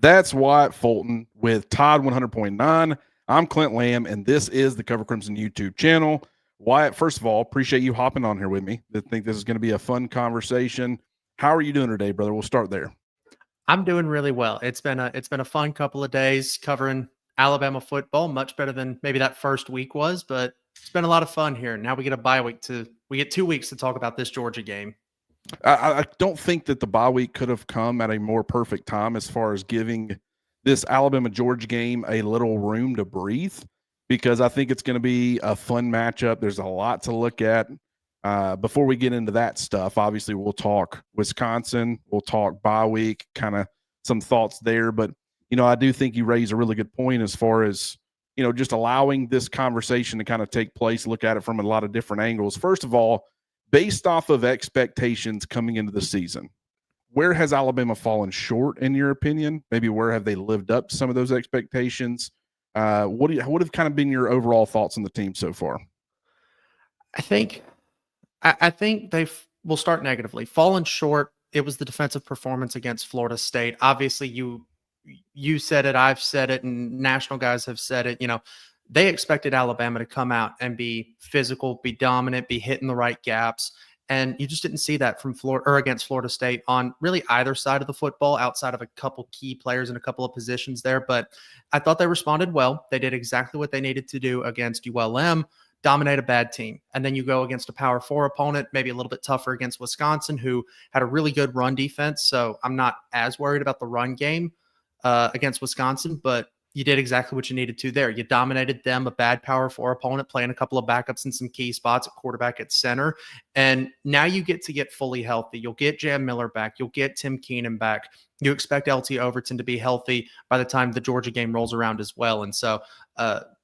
That's Wyatt Fulton with Todd 100.9. I'm Clint Lamb, and this is the Cover Crimson YouTube channel. Wyatt, first of all, appreciate you hopping on here with me. I think this is going to be a fun conversation. How are you doing today, brother? We'll start there. I'm doing really well. It's been a fun couple of days covering Alabama football, much better than maybe that first week was, but it's been a lot of fun here. Now we get a bye week we get 2 weeks to talk about this Georgia game. I don't think that the bye week could have come at a more perfect time as far as giving this Alabama-Georgia game a little room to breathe, because I think it's going to be a fun matchup. There's a lot to look at. Before we get into that stuff, obviously we'll talk Wisconsin, we'll talk bye week, kind of some thoughts there. But, I do think you raise a really good point as far as, just allowing this conversation to kind of take place, look at it from a lot of different angles. First of all, based off of expectations coming into the season, where has Alabama fallen short in your opinion? Maybe where have they lived up to some of those expectations? What have kind of been your overall thoughts on the team so far? I think we'll start negatively. Fallen short. It was the defensive performance against Florida State. Obviously, you said it, I've said it, and national guys have said it. They expected Alabama to come out and be physical, be dominant, be hitting the right gaps. And you just didn't see that from Florida or against Florida State on really either side of the football, outside of a couple key players in a couple of positions there. But I thought they responded well. They did exactly what they needed to do against ULM, dominate a bad team. And then you go against a Power 4 opponent, maybe a little bit tougher against Wisconsin, who had a really good run defense. So I'm not as worried about the run game against Wisconsin, but you did exactly what you needed to there. You dominated them, a bad Power 4 opponent, playing a couple of backups in some key spots at quarterback, at center. And now you get fully healthy. You'll get Jam Miller back. You'll get Tim Keenan back. You expect LT Overton to be healthy by the time the Georgia game rolls around as well. And so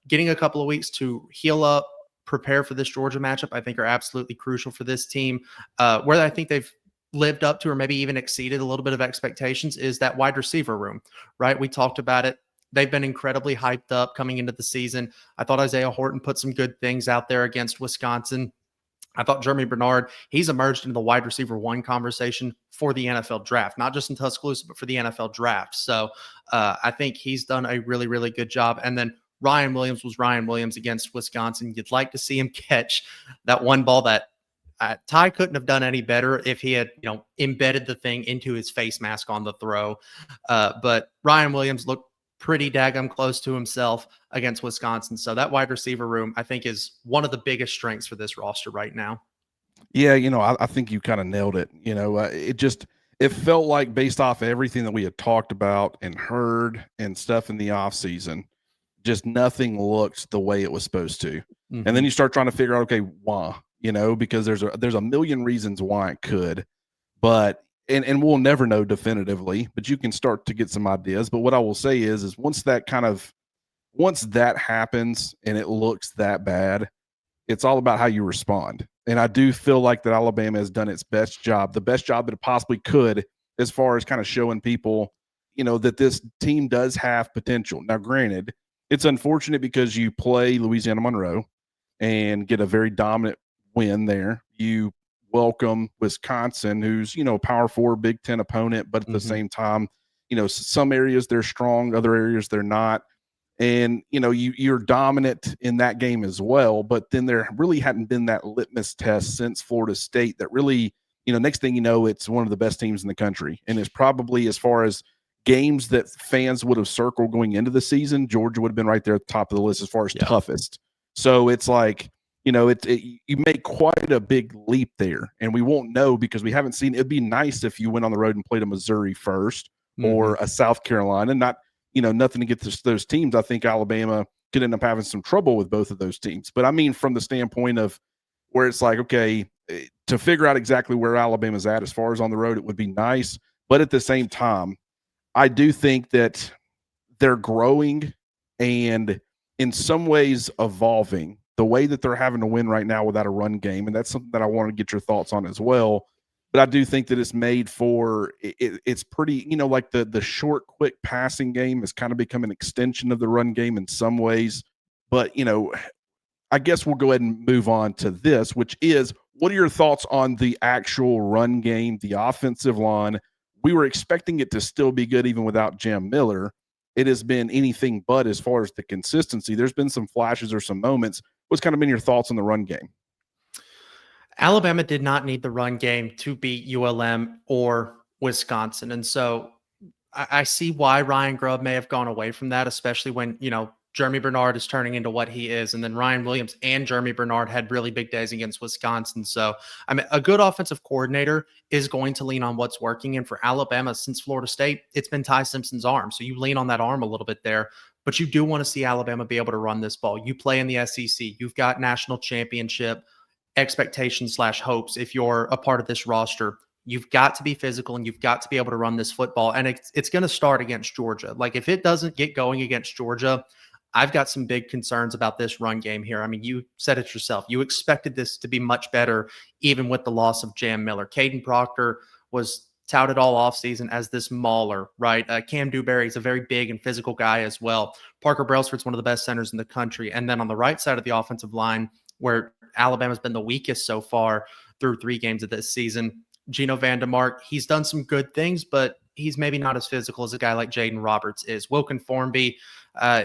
getting a couple of weeks to heal up, prepare for this Georgia matchup, I think are absolutely crucial for this team. Where I think they've lived up to or maybe even exceeded a little bit of expectations is that wide receiver room, right? We talked about it. They've been incredibly hyped up coming into the season. I thought Isaiah Horton put some good things out there against Wisconsin. I thought Jeremy Bernard, he's emerged into the wide receiver one conversation for the NFL draft, not just in Tuscaloosa, but for the NFL draft. So I think he's done a really, really good job. And then Ryan Williams was Ryan Williams against Wisconsin. You'd like to see him catch that one ball that Ty couldn't have done any better if he had, embedded the thing into his face mask on the throw. But Ryan Williams looked pretty daggum close to himself against Wisconsin. So that wide receiver room, I think, is one of the biggest strengths for this roster right now. Yeah, I think you kind of nailed it. It felt like, based off everything that we had talked about and heard and stuff in the offseason, just nothing looked the way it was supposed to. Mm-hmm. And then you start trying to figure out, okay, why? Because there's a million reasons why it could, but and we'll never know definitively, but you can start to get some ideas. But what I will say is once that happens and it looks that bad, it's all about how you respond. And I do feel like that Alabama has done its best job, the best job that it possibly could, as far as kind of showing people, that this team does have potential. Now, granted, it's unfortunate because you play Louisiana Monroe and get a very dominant win there. You welcome Wisconsin, who's, Power 4, Big Ten opponent, but at the same time, some areas they're strong, other areas they're not. And, you're dominant in that game as well. But then there really hadn't been that litmus test since Florida State that really, next thing you know, it's one of the best teams in the country. And it's probably, as far as games that fans would have circled going into the season, Georgia would have been right there at the top of the list as far as toughest. So it's like, you make quite a big leap there, and we won't know because we haven't seen. It'd be nice if you went on the road and played a Missouri first or a South Carolina. Not, nothing to get those teams. I think Alabama could end up having some trouble with both of those teams. But I mean, from the standpoint of where it's like, okay, to figure out exactly where Alabama's at as far as on the road, it would be nice. But at the same time, I do think that they're growing and in some ways evolving. The way that they're having to win right now without a run game, and that's something that I want to get your thoughts on as well. But I do think that it's made for it's pretty, like the short, quick passing game has kind of become an extension of the run game in some ways. But, I guess we'll go ahead and move on to this, which is, what are your thoughts on the actual run game, the offensive line? we were expecting it to still be good even without Jam Miller. It has been anything but as far as the consistency. There's been some flashes or some moments. What's kind of been your thoughts on the run game? Alabama did not need the run game to beat ULM or Wisconsin. And so I see why Ryan Grubb may have gone away from that, especially when, Jeremy Bernard is turning into what he is. And then Ryan Williams and Jeremy Bernard had really big days against Wisconsin. So, I mean, a good offensive coordinator is going to lean on what's working. And for Alabama, since Florida State, it's been Ty Simpson's arm. So you lean on that arm a little bit there. But you do want to see Alabama be able to run this ball. You play in the SEC. You've got national championship expectations / hopes if you're a part of this roster. You've got to be physical and you've got to be able to run this football. And it's going to start against Georgia. Like, if it doesn't get going against Georgia, I've got some big concerns about this run game here. I mean, you said it yourself. You expected this to be much better, even with the loss of Jam Miller. Caden Proctor was touted all offseason as this mauler, right? Cam Dewberry is a very big and physical guy as well. Parker Brailsford's one of the best centers in the country. And then on the right side of the offensive line, where Alabama's been the weakest so far through 3 games of this season, Geno Vandemark, he's done some good things, but he's maybe not as physical as a guy like Jaden Roberts is. Wilkin Formby,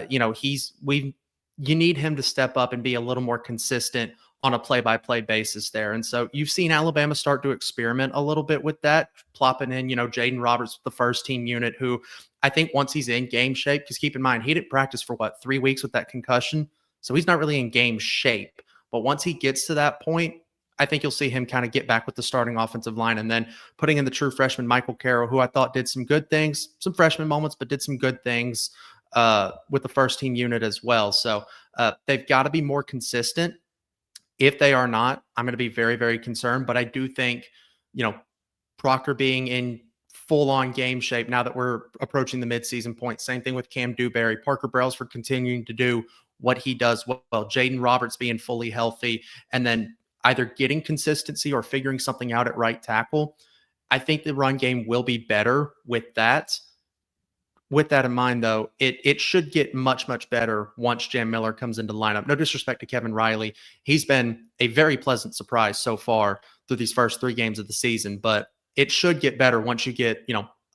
you need him to step up and be a little more consistent on a play-by-play basis there. And so you've seen Alabama start to experiment a little bit with that, plopping in, Jaden Roberts, the first team unit, who I think once he's in game shape, because keep in mind, he didn't practice for 3 weeks with that concussion. So he's not really in game shape. But once he gets to that point, I think you'll see him kind of get back with the starting offensive line, and then putting in the true freshman Michael Carroll, who I thought did some good things, some freshman moments, but did some good things with the first team unit as well. So they've got to be more consistent. If they are not, I'm going to be very, very concerned. But I do think, Proctor being in full-on game shape now that we're approaching the midseason point. Same thing with Cam Dewberry. Parker Brailsford continuing to do what he does well. Jaden Roberts being fully healthy, and then either getting consistency or figuring something out at right tackle. I think the run game will be better with that. With that in mind, though, it should get much, much better once Jam Miller comes into the lineup. No disrespect to Kevin Riley. He's been a very pleasant surprise so far through these first 3 games of the season, but it should get better once you get,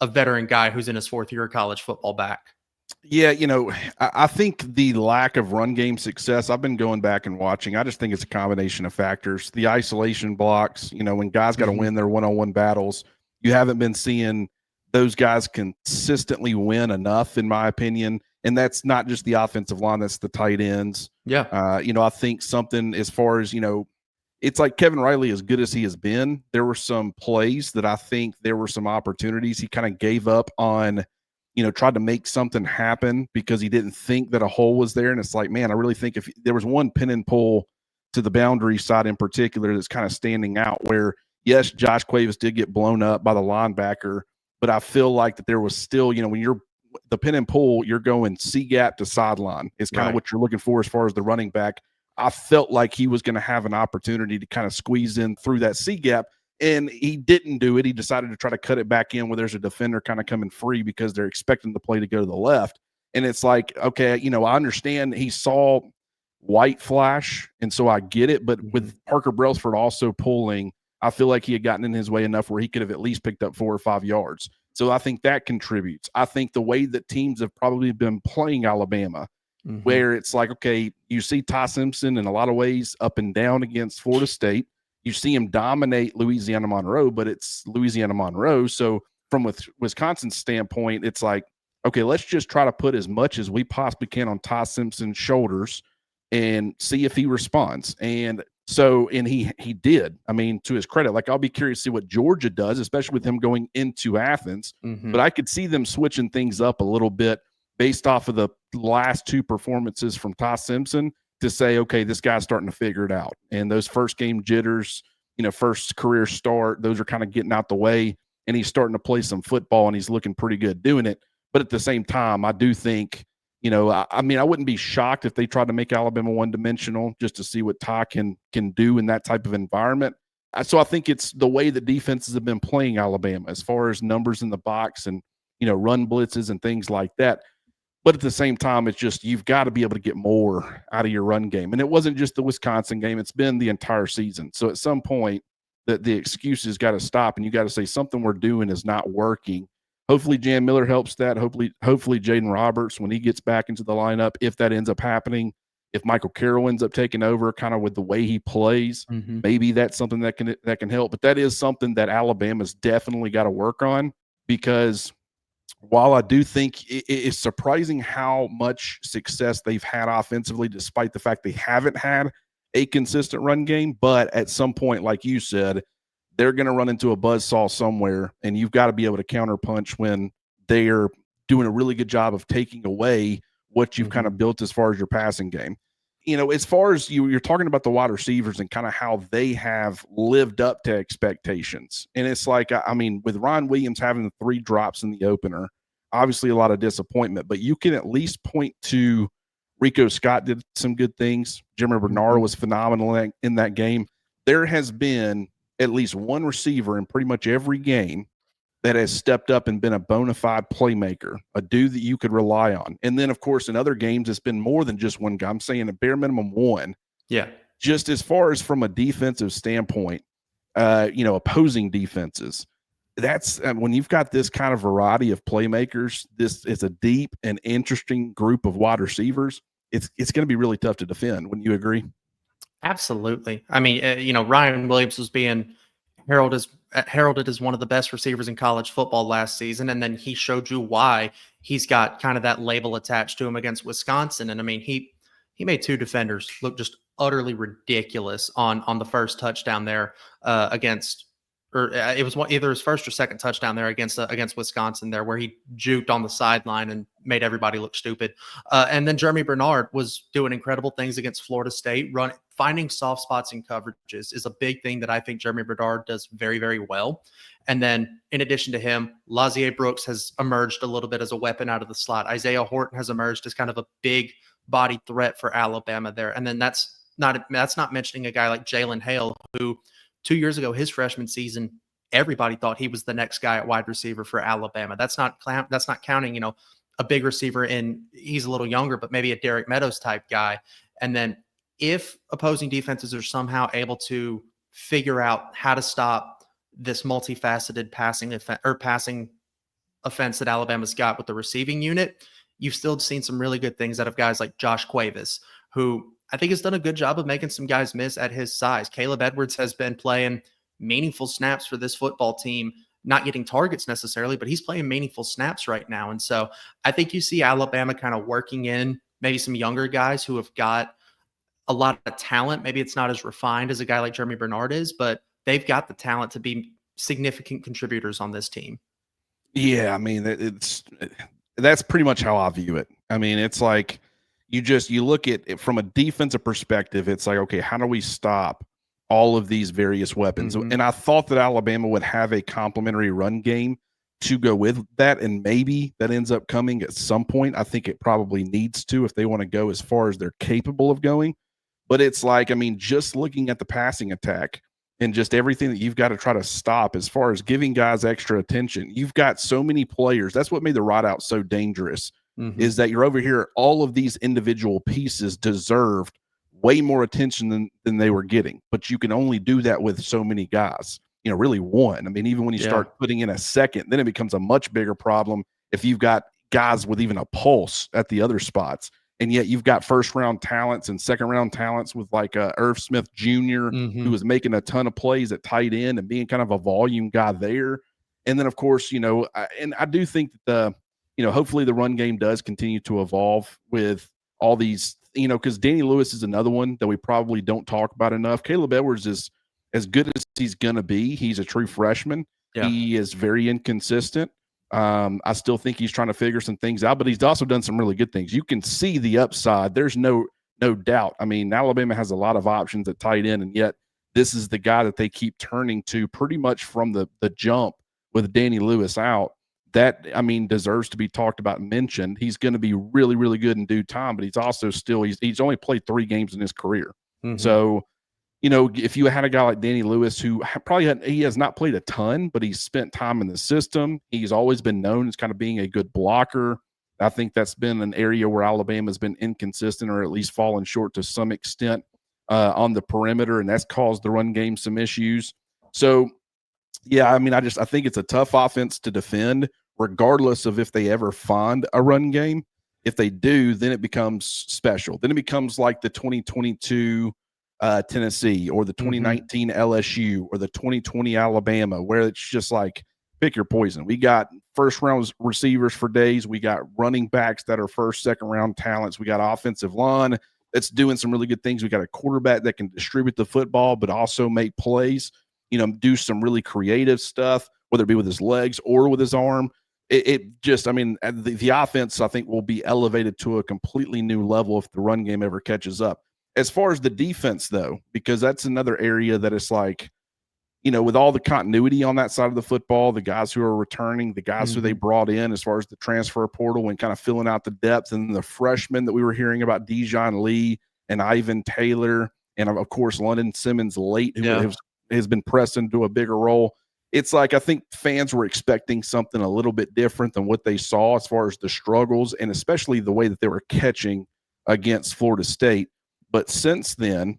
a veteran guy who's in his 4th year of college football back. Yeah, I think the lack of run game success, I've been going back and watching. I just think it's a combination of factors. The isolation blocks, when guys got to win their one-on-one battles, you haven't been seeing those guys consistently win enough, in my opinion. And that's not just the offensive line, that's the tight ends. Yeah. I think something as far as, it's like Kevin Riley, as good as he has been, there were some plays that I think there were some opportunities he kind of gave up on, tried to make something happen because he didn't think that a hole was there. And it's like, man, I really think if there was one pin and pull to the boundary side in particular that's kind of standing out, where, yes, Josh Cuevas did get blown up by the linebacker, but I feel like that there was still, when you're the pin and pull, you're going C gap to sideline. It's kind of what you're looking for as far as the running back. I felt like he was going to have an opportunity to kind of squeeze in through that C gap, and he didn't do it. He decided to try to cut it back in where there's a defender kind of coming free because they're expecting the play to go to the left. And it's like, okay, I understand he saw white flash, and so I get it. But with Parker Brailsford also pulling, I feel like he had gotten in his way enough where he could have at least picked up 4 or 5 yards. So I think that contributes. I think the way that teams have probably been playing Alabama, where it's like, okay, you see Ty Simpson in a lot of ways up and down against Florida State. You see him dominate Louisiana Monroe, but it's Louisiana Monroe. So from Wisconsin's standpoint, it's like, okay, let's just try to put as much as we possibly can on Ty Simpson's shoulders and see if he responds. And he did. I mean, to his credit, like, I'll be curious to see what Georgia does, especially with him going into Athens. But I could see them switching things up a little bit based off of the last 2 performances from Ty Simpson to say, okay, this guy's starting to figure it out. And those first game jitters, first career start, those are kind of getting out the way, and he's starting to play some football, and he's looking pretty good doing it. But at the same time, I do think, I wouldn't be shocked if they tried to make Alabama one-dimensional just to see what Ty can do in that type of environment. So I think it's the way the defenses have been playing Alabama as far as numbers in the box and, run blitzes and things like that. But at the same time, it's just, you've got to be able to get more out of your run game. And it wasn't just the Wisconsin game. It's been the entire season. So at some point, the excuses got to stop, and you got to say something we're doing is not working. Hopefully Jan Miller helps that. Hopefully Jaden Roberts, when he gets back into the lineup, if that ends up happening, if Michael Carroll ends up taking over kind of with the way he plays, maybe that's something that can help. But that is something that Alabama's definitely got to work on, because while I do think it's surprising how much success they've had offensively, despite the fact they haven't had a consistent run game. But at some point, like you said, they're going to run into a buzzsaw somewhere, and you've got to be able to counterpunch when they're doing a really good job of taking away what you've kind of built as far as your passing game. As far as you're talking about the wide receivers and kind of how they have lived up to expectations. And it's like, I mean, with Ron Williams having the 3 drops in the opener, obviously a lot of disappointment, but you can at least point to Rico Scott did some good things. Jeremy Bernard was phenomenal in that game. There has been at least one receiver in pretty much every game that has stepped up and been a bona fide playmaker, a dude that you could rely on. And then, of course, in other games, it's been more than just one guy. I'm saying a bare minimum one. Yeah. Just as far as from a defensive standpoint, opposing defenses, that's when you've got this kind of variety of playmakers, this is a deep and interesting group of wide receivers. It's going to be really tough to defend. Wouldn't you agree? Absolutely. I mean, Ryan Williams was being heralded as one of the best receivers in college football last season, and then he showed you why he's got kind of that label attached to him against Wisconsin. And I mean, he made 2 defenders look just utterly ridiculous on the first touchdown there against. Or it was either his first or second touchdown there against Wisconsin there, where he juked on the sideline and made everybody look stupid. And then Jeremy Bernard was doing incredible things against Florida State. Finding soft spots in coverages is a big thing that I think Jeremy Bernard does very, very well. And then in addition to him, Lazier Brooks has emerged a little bit as a weapon out of the slot. Isaiah Horton has emerged as kind of a big body threat for Alabama there. And then that's not mentioning a guy like Jalen Hale, who 2 years ago, his freshman season, everybody thought he was the next guy at wide receiver for Alabama. That's not counting, a big receiver he's a little younger, but maybe a Derek Meadows type guy. And then if opposing defenses are somehow able to figure out how to stop this multifaceted passing offense that Alabama's got with the receiving unit, you've still seen some really good things out of guys like Josh Cuevas, who I think has done a good job of making some guys miss at his size. Caleb Edwards has been playing meaningful snaps for this football team, not getting targets necessarily, but he's playing meaningful snaps right now. And so I think you see Alabama kind of working in maybe some younger guys who have got a lot of talent. Maybe it's not as refined as a guy like Jeremy Bernard is, but they've got the talent to be significant contributors on this team. Yeah, I mean, that's pretty much how I view it. I mean, it's like you look at it from a defensive perspective. It's like, okay, how do we stop all of these various weapons? And I thought that Alabama would have a complementary run game to go with that, and maybe that ends up coming at some point. I think it probably needs to if they want to go as far as they're capable of going. But it's like, I mean, just looking at the passing attack and just everything that you've got to try to stop as far as giving guys extra attention. You've got so many players. That's what made the ride out so dangerous, is that you're over here. All of these individual pieces deserved way more attention than they were getting, but you can only do that with so many guys, really one. I mean, even when you start putting in a second, then it becomes a much bigger problem if you've got guys with even a pulse at the other spots. And yet you've got first round talents and second round talents with like Irv Smith Jr., who was making a ton of plays at tight end and being kind of a volume guy there. And then, of course, and I do think that hopefully the run game does continue to evolve with all these, because Danny Lewis is another one that we probably don't talk about enough. Caleb Edwards is as good as he's going to be. He's a true freshman. Yeah. He is very inconsistent. I still think he's trying to figure some things out, but he's also done some really good things. You can see the upside. There's no doubt. I mean, Alabama has a lot of options at tight end, and yet this is the guy that they keep turning to pretty much from the jump with Danny Lewis out. That, I mean, deserves to be talked about and mentioned. He's going to be really, really good in due time, but he's also still he's only played 3 games in his career. So, if you had a guy like Danny Lewis, who he has not played a ton, but he's spent time in the system. He's always been known as kind of being a good blocker. I think that's been an area where Alabama's been inconsistent, or at least fallen short to some extent on the perimeter, and that's caused the run game some issues. So, yeah, I mean, I think it's a tough offense to defend, regardless of if they ever find a run game. If they do, then it becomes special. Then it becomes like the 2022 Tennessee or the 2019 LSU or the 2020 Alabama, where it's just like pick your poison. We got first round receivers for days. We got running backs that are first, second round talents. We got offensive line that's doing some really good things. We got a quarterback that can distribute the football, but also make plays, do some really creative stuff, whether it be with his legs or with his arm. It just, I mean, the offense, I think, will be elevated to a completely new level if the run game ever catches up. As far as the defense, though, because that's another area that it's like, with all the continuity on that side of the football, the guys who are returning, the guys who they brought in as far as the transfer portal and kind of filling out the depth, and the freshmen that we were hearing about, Dijon Lee and Ivan Taylor, and of course, London Simmons late, who has been pressed into a bigger role. It's like I think fans were expecting something a little bit different than what they saw as far as the struggles and especially the way that they were catching against Florida State. But since then,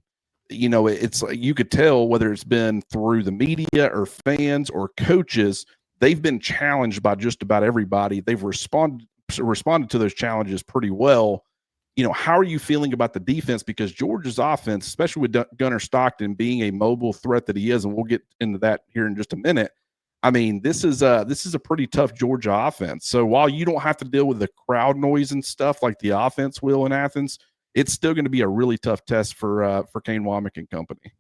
it's like you could tell whether it's been through the media or fans or coaches, they've been challenged by just about everybody. They've responded to those challenges pretty well. How are you feeling about the defense? Because Georgia's offense, especially with Gunnar Stockton being a mobile threat that he is, and we'll get into that here in just a minute. I mean, this is a pretty tough Georgia offense. So while you don't have to deal with the crowd noise and stuff like the offense will in Athens, it's still going to be a really tough test for Kane Womack and company.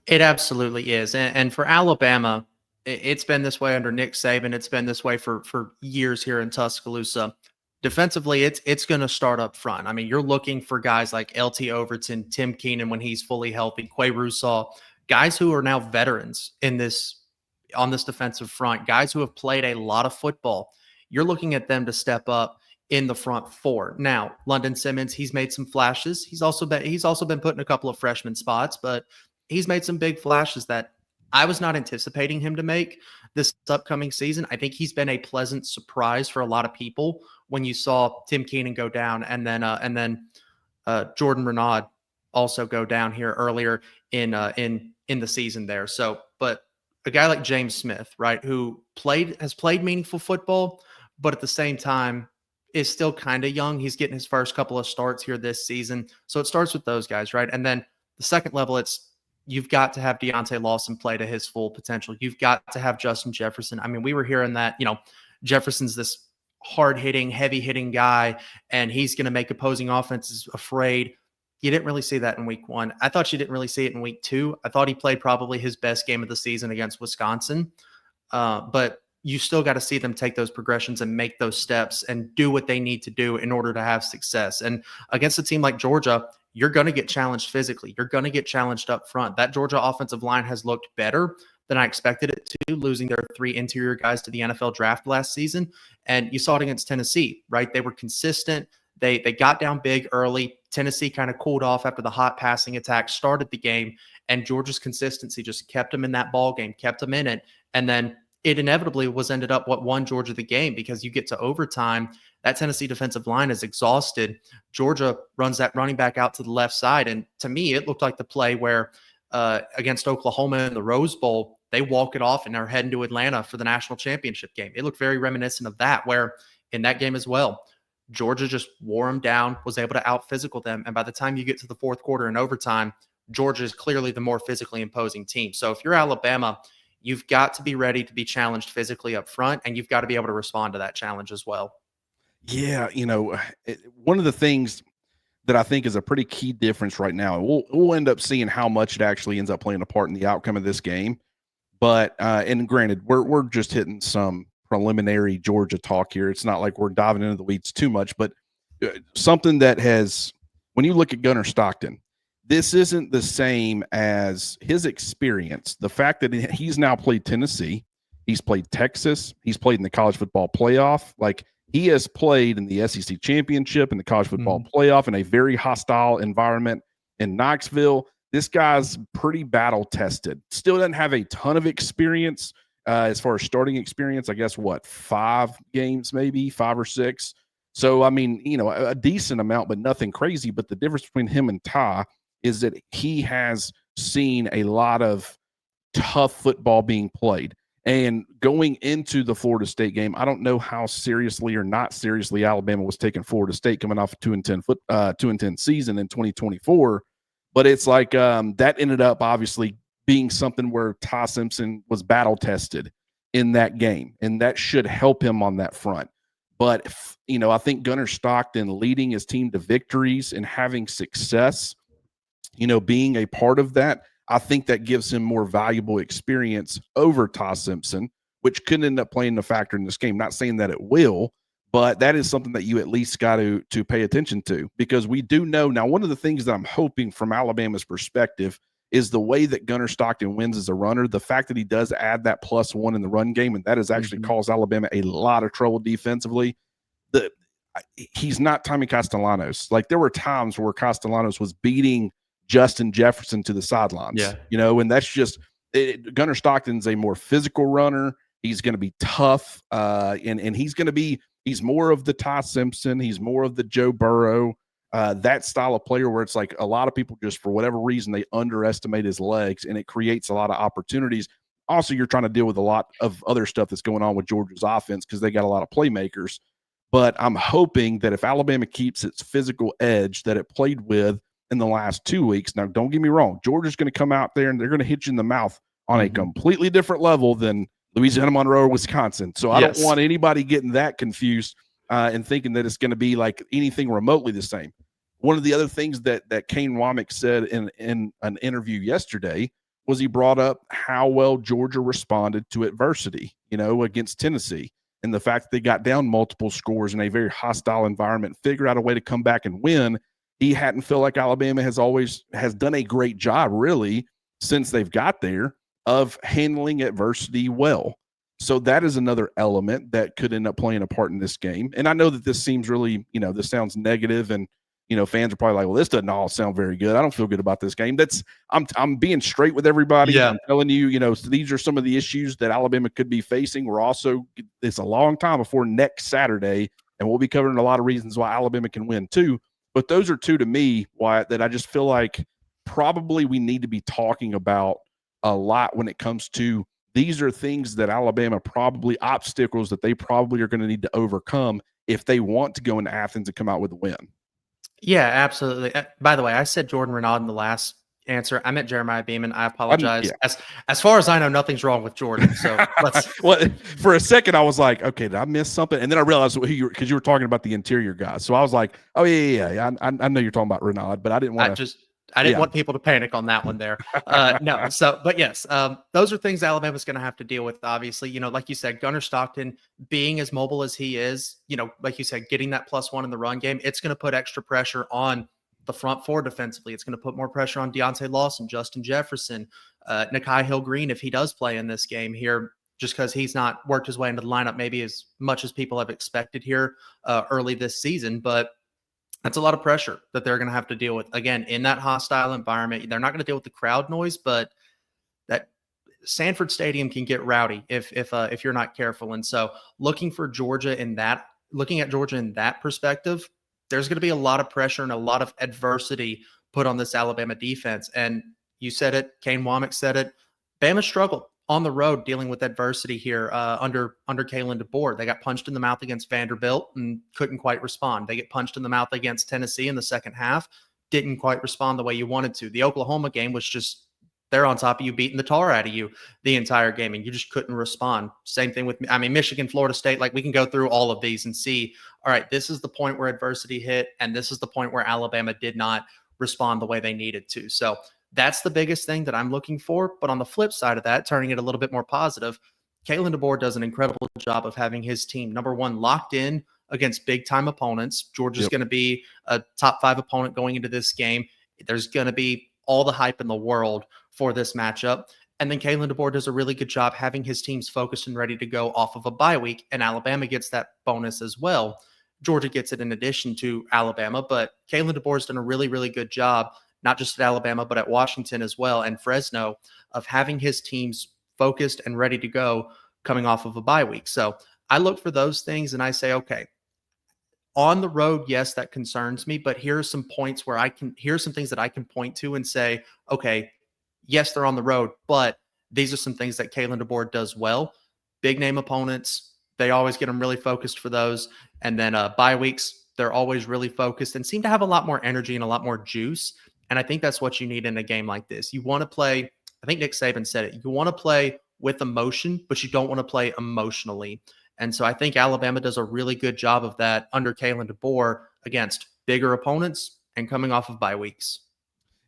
It absolutely is. And for Alabama, it's been this way under Nick Saban. It's been this way for years here in Tuscaloosa. Defensively, it's going to start up front. I mean, you're looking for guys like LT Overton, Tim Keenan when he's fully healthy, Quay Russaw, guys who are now veterans on this defensive front, guys who have played a lot of football. You're looking at them to step up in the front four. Now, London Simmons, he's made some flashes. He's also been put in a couple of freshman spots, but he's made some big flashes that I was not anticipating him to make this upcoming season. I think he's been a pleasant surprise for a lot of people when you saw Tim Keenan go down and then Jordan Renaud also go down here earlier in the season there. So, but a guy like James Smith, right, who has played meaningful football, but at the same time is still kind of young. He's getting his first couple of starts here this season. So it starts with those guys, right? And then the second level, you've got to have Deontay Lawson play to his full potential. You've got to have Justin Jefferson. I mean, we were hearing that, Jefferson's this hard-hitting, heavy-hitting guy, and he's going to make opposing offenses afraid. You didn't really see that in week one. I thought you didn't really see it in week two. I thought he played probably his best game of the season against Wisconsin. But you still got to see them take those progressions and make those steps and do what they need to do in order to have success. And against a team like Georgia, you're going to get challenged physically. You're going to get challenged up front. That Georgia offensive line has looked better than I expected it to, losing their 3 interior guys to the NFL draft last season. And you saw it against Tennessee, right? They were consistent. They got down big early. Tennessee kind of cooled off after the hot passing attack started the game, and Georgia's consistency just kept them in that ball game, kept them in it. And then it inevitably ended up what won Georgia the game, because you get to overtime. That Tennessee defensive line is exhausted. Georgia runs that running back out to the left side. And to me, it looked like the play where against Oklahoma in the Rose Bowl, they walk it off and are heading to Atlanta for the national championship game. It looked very reminiscent of that, where in that game as well, Georgia just wore them down, was able to out-physical them. And by the time you get to the fourth quarter in overtime, Georgia is clearly the more physically imposing team. So if you're Alabama, you've got to be ready to be challenged physically up front, and you've got to be able to respond to that challenge as well. Yeah, one of the things that I think is a pretty key difference right now, and we'll end up seeing how much it actually ends up playing a part in the outcome of this game. But and granted, we're just hitting some preliminary Georgia talk here. It's not like we're diving into the weeds too much, but something that when you look at Gunnar Stockton, this isn't the same as his experience. The fact that he's now played Tennessee, he's played Texas, he's played in the college football playoff. Like, he has played in the SEC championship and the college football playoff in a very hostile environment in Knoxville. This guy's pretty battle tested. Still doesn't have a ton of experience as far as starting experience. I guess 5 games, maybe 5 or 6. So, I mean, a decent amount, but nothing crazy. But the difference between him and Ty is that he has seen a lot of tough football being played. And going into the Florida State game, I don't know how seriously or not seriously Alabama was taking Florida State coming off a 2-10 season in 2024. But it's like that ended up obviously being something where Ty Simpson was battle tested in that game, and that should help him on that front. But I think Gunnar Stockton leading his team to victories and having success, being a part of that, I think that gives him more valuable experience over Ty Simpson, which could end up playing a factor in this game. Not saying that it will, but that is something that you at least got to pay attention to, because we do know now. One of the things that I'm hoping from Alabama's perspective is the way that Gunnar Stockton wins as a runner. The fact that he does add that +1 in the run game, and that has actually caused Alabama a lot of trouble defensively. He's not Tommy Castellanos. Like, there were times where Castellanos was beating Justin Jefferson to the sidelines, and that's just Gunnar Stockton's a more physical runner. He's going to be tough, and he's more of the Ty Simpson. He's more of the Joe Burrow, that style of player where it's like a lot of people just for whatever reason they underestimate his legs, and it creates a lot of opportunities. Also, you're trying to deal with a lot of other stuff that's going on with Georgia's offense because they got a lot of playmakers. But I'm hoping that if Alabama keeps its physical edge that it played with in the last 2 weeks. Now, don't get me wrong. Georgia's going to come out there and they're going to hit you in the mouth on a completely different level than Louisiana Monroe or Wisconsin. So I don't want anybody getting that confused and thinking that it's going to be like anything remotely the same. One of the other things that Kane Womack said in an interview yesterday was he brought up how well Georgia responded to adversity, against Tennessee, and the fact that they got down multiple scores in a very hostile environment, figure out a way to come back and win. He hadn't felt like Alabama has done a great job really since they've got there of handling adversity well. So that is another element that could end up playing a part in this game. And I know that this seems really, this sounds negative, and fans are probably like, well, this doesn't all sound very good. I don't feel good about this game. I'm being straight with everybody. I'm telling you, so these are some of the issues that Alabama could be facing. It's a long time before next Saturday, and we'll be covering a lot of reasons why Alabama can win too. But those are two to me, Wyatt, that I just feel like probably we need to be talking about a lot when it comes to these are things that Alabama probably obstacles that they probably are going to need to overcome if they want to go into Athens and come out with a win. Yeah, absolutely. By the way, I said Jordan Renaud in the last answer. I meant Jeremiah Beaman. I apologize. As far as I know, nothing's wrong with Jordan. So let's. Well, for a second, I was like, okay, did I miss something? And then I realized because you were talking about the interior guys. So I was like, oh yeah. I know you're talking about Renaud, but I didn't want to. I didn't want people to panic on that one there. No. So, but yes, those are things Alabama's going to have to deal with. Obviously, like you said, Gunnar Stockton being as mobile as he is, like you said, getting that +1 in the run game, it's going to put extra pressure on the front four defensively. It's going to put more pressure on Deontay Lawson, Justin Jefferson, Nakai Hill-Green, if he does play in this game here, just because he's not worked his way into the lineup maybe as much as people have expected here early this season. But that's a lot of pressure that they're going to have to deal with. Again, in that hostile environment, they're not going to deal with the crowd noise, but that Sanford Stadium can get rowdy if you're not careful. And so looking at Georgia in that perspective, there's going to be a lot of pressure and a lot of adversity put on this Alabama defense. And you said it, Kane Womack said it, Bama struggled on the road dealing with adversity here under Kalen DeBoer. They got punched in the mouth against Vanderbilt and couldn't quite respond. They get punched in the mouth against Tennessee in the second half, didn't quite respond the way you wanted to. The Oklahoma game was just they're on top of you, beating the tar out of you the entire game, and you just couldn't respond. Same thing with, Michigan, Florida State. Like, we can go through all of these and see, all right, this is the point where adversity hit, and this is the point where Alabama did not respond the way they needed to. So that's the biggest thing that I'm looking for. But on the flip side of that, turning it a little bit more positive, Kalen DeBoer does an incredible job of having his team, number one, locked in against big-time opponents. Georgia's going to be a top 5 opponent going into this game. There's going to be all the hype in the world for this matchup. And then Kalen DeBoer does a really good job having his teams focused and ready to go off of a bye week. And Alabama gets that bonus as well. Georgia gets it in addition to Alabama. But Kalen DeBoer's done a really, really good job, not just at Alabama, but at Washington as well, and Fresno, of having his teams focused and ready to go coming off of a bye week. So I look for those things and I say, okay, on the road, yes, that concerns me, but here are some points where here's some things that I can point to and say, okay, yes, they're on the road, but these are some things that Kalen DeBoer does well. Big name opponents, they always get them really focused for those. And then bye weeks, they're always really focused and seem to have a lot more energy and a lot more juice. And I think that's what you need in a game like this. You want to play, I think Nick Saban said it, you want to play with emotion, but you don't want to play emotionally. And so I think Alabama does a really good job of that under Kalen DeBoer against bigger opponents and coming off of bye weeks.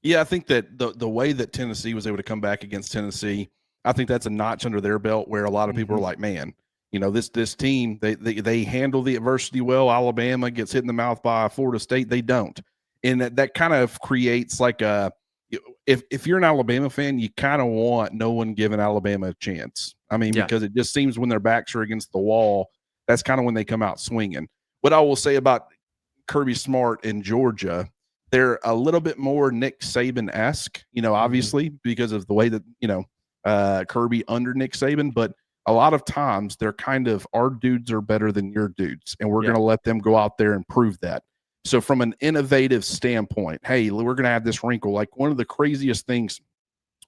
Yeah, I think that the way that Tennessee was able to come back against Tennessee, I think that's a notch under their belt where a lot of people are like, man, this team, they handle the adversity well. Alabama gets hit in the mouth by Florida State. They don't. And that kind of creates like if you're an Alabama fan, you kind of want no one giving Alabama a chance. I mean, because it just seems when their backs are against the wall, that's kind of when they come out swinging. What I will say about Kirby Smart in Georgia, they're a little bit more Nick Saban-esque, obviously because of the way that, Kirby under Nick Saban, but a lot of times they're kind of, our dudes are better than your dudes, and we're going to let them go out there and prove that. So from an innovative standpoint, hey, we're going to have this wrinkle. Like one of the craziest things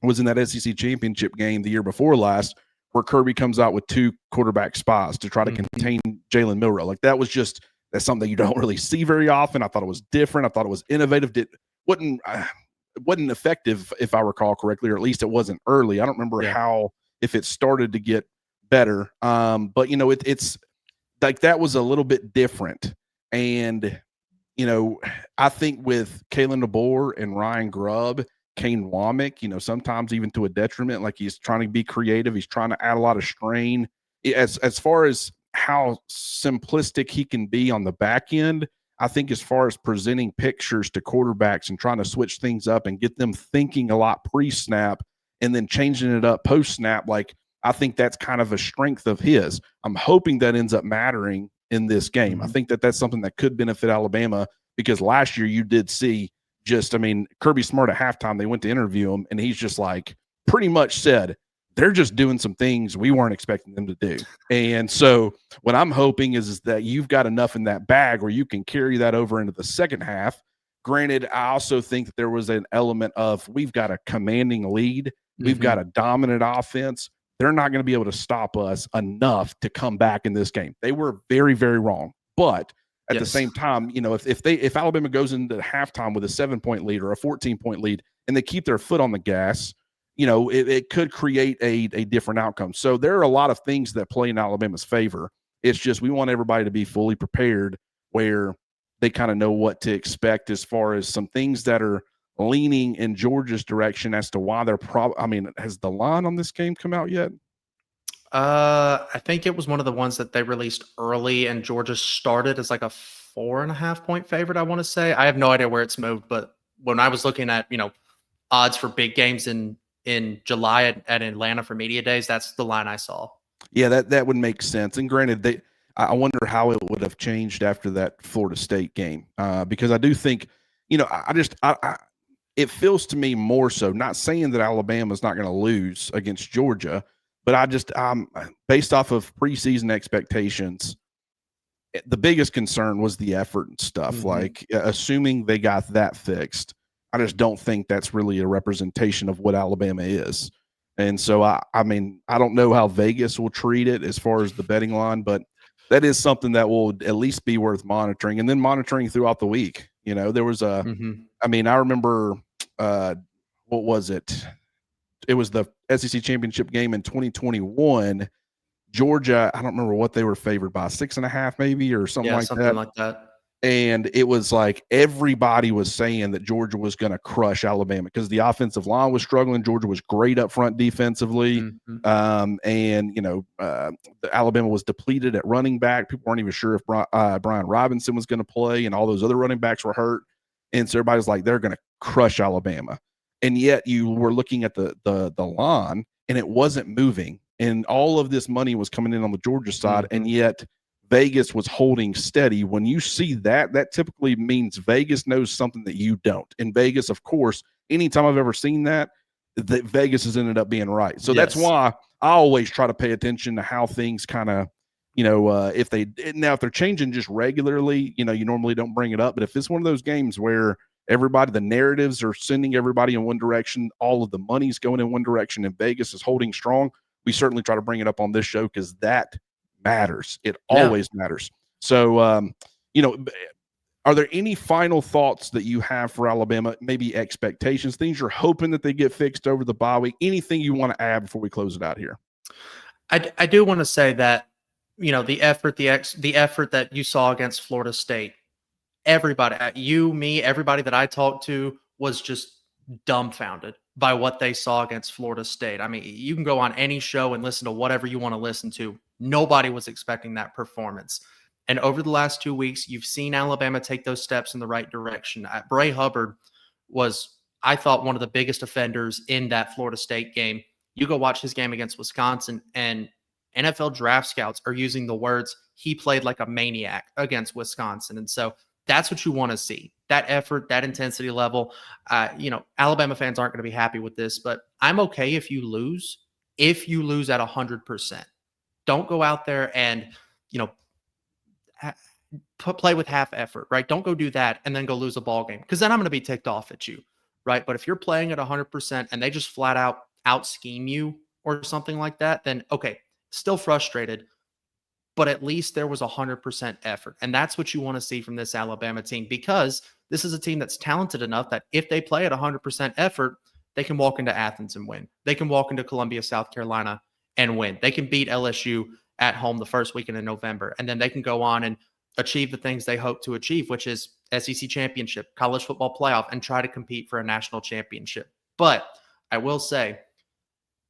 was in that SEC championship game the year before last, where Kirby comes out with 2 quarterback spies to try to contain Jalen Milroe. Like that's something you don't really see very often. I thought it was different. I thought it was innovative. Wasn't effective, if I recall correctly, or at least it wasn't early. I don't remember if it started to get better. But it's like that was a little bit different. And I think with Kalen DeBoer and Ryan Grubb, Kane Womack, sometimes even to a detriment, like he's trying to be creative. He's trying to add a lot of strain. As far as how simplistic he can be on the back end, I think as far as presenting pictures to quarterbacks and trying to switch things up and get them thinking a lot pre-snap and then changing it up post-snap, like I think that's kind of a strength of his. I'm hoping that ends up mattering in this game. I think that that's something that could benefit Alabama because last year you did see Kirby Smart at halftime, they went to interview him and he's just like pretty much said, they're just doing some things we weren't expecting them to do. And so what I'm hoping is that you've got enough in that bag where you can carry that over into the second half. Granted, I also think that there was an element of we've got a commanding lead. We've got a dominant offense. They're not going to be able to stop us enough to come back in this game. They were very, very wrong. But at the same time, if Alabama goes into halftime with a 7-point lead or a 14-point lead and they keep their foot on the gas, it could create a different outcome. So there are a lot of things that play in Alabama's favor. It's just we want everybody to be fully prepared where they kind of know what to expect as far as some things that are leaning in Georgia's direction as to why they're has the line on this game come out yet? I think it was one of the ones that they released early and Georgia started as like a 4.5-point favorite, I want to say. I have no idea where it's moved, but when I was looking at, odds for big games in July at Atlanta for media days, that's the line I saw. Yeah, that would make sense. And granted, I wonder how it would have changed after that Florida State game because I do think, it feels to me more so, not saying that Alabama's not going to lose against Georgia, but based off of preseason expectations, the biggest concern was the effort and stuff. Like assuming they got that fixed, I just don't think that's really a representation of what Alabama is. And so, I don't know how Vegas will treat it as far as the betting line, but that is something that will at least be worth monitoring and then monitoring throughout the week. There was I remember, what was it? It was the SEC championship game in 2021. Georgia, I don't remember what they were favored by, 6.5 maybe or something like that. And it was like everybody was saying that Georgia was going to crush Alabama because the offensive line was struggling. Georgia was great up front defensively. Alabama was depleted at running back. People weren't even sure if Brian Robinson was going to play, and all those other running backs were hurt. And so everybody's like, they're going to crush Alabama. And yet you were looking at the line, and it wasn't moving. And all of this money was coming in on the Georgia side, and yet Vegas was holding steady. When you see that, that typically means Vegas knows something that you don't. And Vegas, of course, anytime I've ever seen that Vegas has ended up being right. So that's why I always try to pay attention to how things kind of, if they're changing just regularly, you normally don't bring it up. But if it's one of those games where Everybody, the narratives are sending everybody in one direction. All of the money's going in one direction, and Vegas is holding strong. We certainly try to bring it up on this show because that matters. It always matters. So, you know, are there any final thoughts that you have for Alabama? Maybe expectations, things you're hoping that they get fixed over the bye week? Anything you want to add before we close it out here? I do want to say that, you know, the effort that you saw against Florida State, everybody, you, me, everybody that I talked to was just dumbfounded by what they saw against Florida State. I mean, you can go on any show and listen to whatever you want to listen to. Nobody was expecting that performance. And over the last 2 weeks, you've seen Alabama take those steps in the right direction. Bray Hubbard was, I thought, one of the biggest offenders in that Florida State game. You go watch his game against Wisconsin, and NFL draft scouts are using the words, he played like a maniac against Wisconsin. And so that's what you want to see, that effort, that intensity level. You know, Alabama fans aren't going to be happy with this, but I'm okay if you lose at 100%. Don't go out there and, you know, play with half effort, right? Don't go do that and then go lose a ball game, because then I'm going to be ticked off at you, right? But if you're playing at 100% and they just flat out scheme you or something like that, then okay, still frustrated, but at least there was 100% effort. And that's what you want to see from this Alabama team, because this is a team that's talented enough that if they play at 100% effort, they can walk into Athens and win. They can walk into Columbia, South Carolina and win. They can beat LSU at home the first weekend in November, and then they can go on and achieve the things they hope to achieve, which is SEC championship, college football playoff, and try to compete for a national championship. But I will say,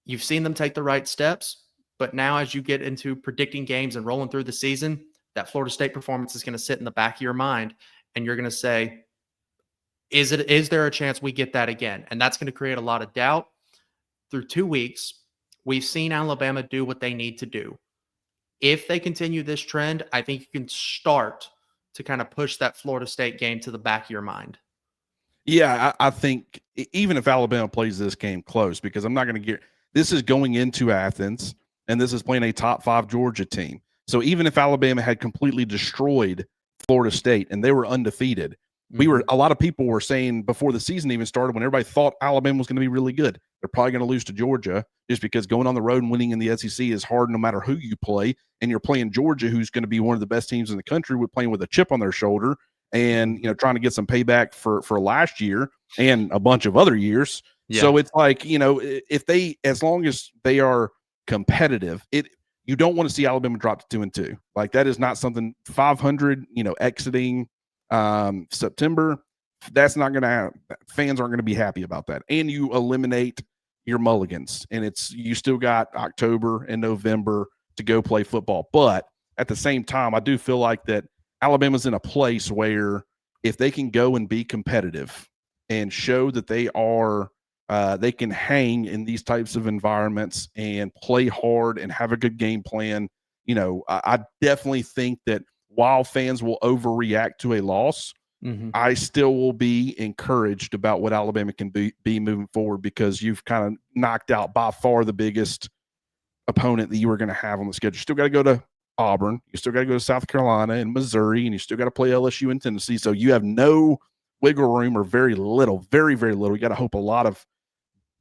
you've seen them take the right steps, but now as you get into predicting games and rolling through the season, that Florida State performance is going to sit in the back of your mind, and you're going to say, is there a chance we get that again? And that's going to create a lot of doubt. Through 2 weeks, we've seen Alabama do what they need to do. If they continue this trend, I think you can start to kind of push that Florida State game to the back of your mind. Yeah, I think even if Alabama plays this game close, because I'm not going to get – this is going into Athens, and this is playing a top 5 Georgia team. So even if Alabama had completely destroyed Florida State and they were undefeated, a lot of people were saying before the season even started, when everybody thought Alabama was going to be really good, they're probably going to lose to Georgia, just because going on the road and winning in the SEC is hard no matter who you play. And you're playing Georgia, who's going to be one of the best teams in the country, with playing with a chip on their shoulder and, you know, trying to get some payback for last year and a bunch of other years. Yeah. So it's like, you know, as long as they are competitive, you don't want to see Alabama drop to 2-2. Like, that is not something 500, you know, exiting September. That's not going to happen. Fans aren't going to be happy about that. And you eliminate your mulligans, and you still got October and November to go play football. But at the same time, I do feel like that Alabama's in a place where if they can go and be competitive and show that they can hang in these types of environments and play hard and have a good game plan, you know, I definitely think that while fans will overreact to a loss, I still will be encouraged about what Alabama can be moving forward, because you've kind of knocked out by far the biggest opponent that you were going to have on the schedule. You still got to go to Auburn. You still got to go to South Carolina and Missouri, and you still got to play LSU and Tennessee. So you have no wiggle room, or very little, very, very little. You got to hope a lot of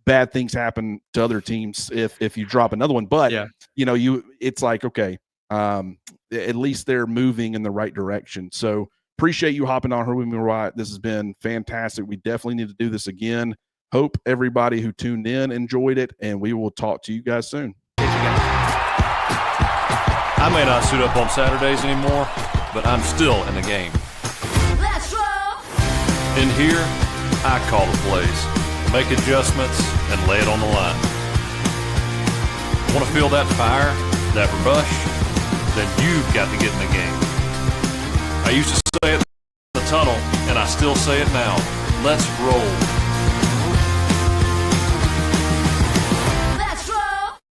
bad things happen to other teams if you drop another one. But, you know, it's like, okay, at least they're moving in the right direction. So appreciate you hopping on here with me, Wyatt. This has been fantastic. We definitely need to do this again. Hope everybody who tuned in enjoyed it, and we will talk to you guys soon. I may not suit up on Saturdays anymore, but I'm still in the game. Let's roll. In here, I call the plays, make adjustments, and lay it on the line. Want to feel that fire, that rush? Then you've got to get in the game. I used to say it in the tunnel, and I still say it now. Let's roll.